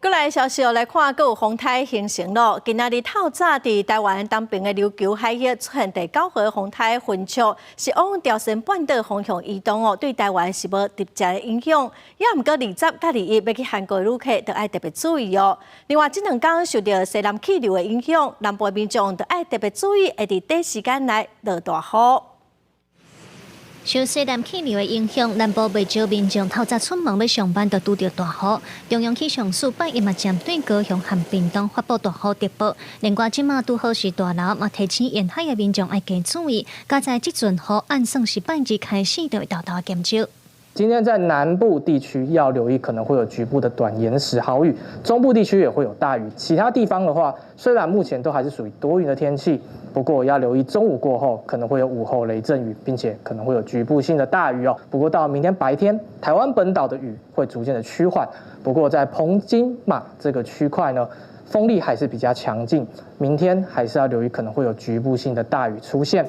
过来消息来看，阁有风台形成咯。今仔日透早伫台湾东边的琉球海域出现第9号风台混触，是往朝鲜半岛方向移动哦，对台湾是无直接的影响。也毋过20甲21要去韩国的旅客，都要特别注意哦。另外，这2天受到西南气流的影响，南部民众都要特别注意，会伫短时间内落大雨。 受西南气流的影响，南部不少民众透早出门要上班，就拄到大雨。中央气象署8日嘛针对高雄和屏东发布大雨特报。另外，即马拄好是大流，嘛提醒沿海的民众要加注意。加在即阵雨按算是8日开始就会豆豆减少。 今天在南部地区要留意，可能会有局部的短延时豪雨；中部地区也会有大雨。其他地方的话，虽然目前都还是属于多云的天气，不过要留意中午过后可能会有午后雷阵雨，并且可能会有局部性的大雨哦。不过到明天白天，台湾本岛的雨会逐渐的趋缓。不过在澎金马这个区块呢，风力还是比较强劲，明天还是要留意可能会有局部性的大雨出现。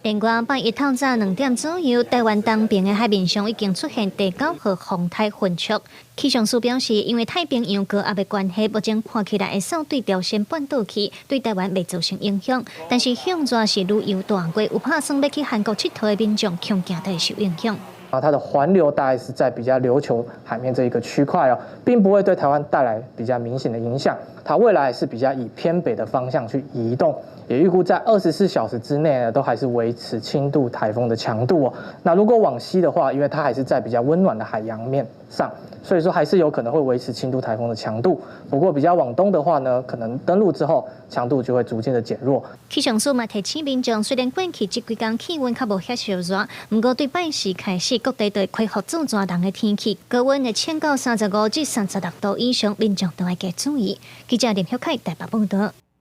另外，8日透早2点左右，台湾东边的海面上已经出现第9号风台混触。气象署表示，因为太平洋高压的关系，目前看起来会扫对朝鲜半岛去，对台湾未造成影响。但是向热是旅游大过，有打算要去韩国佚佗的民众，恐惊都会受影响。 它的环流大概是在比较琉球海面这一个区块哦，并不会对台湾带来比较明显的影响。它未来是比较以偏北的方向去移动，也预估在24小时之内呢，都还是维持轻度台风的强度哦。那如果往西的话，因为它还是在比较温暖的海洋面上，所以说还是有可能会维持轻度台风的强度。不过比较往东的话呢，可能登陆之后强度就会逐渐的减弱。气象署嘛提醒民众，虽然过去这几天气温较无遐烧热，不过对拜四开始。 各地都会恢复自热冷的天气，高温会升到35至36度以上，民众都要加注意。记者林晓凯台北报道。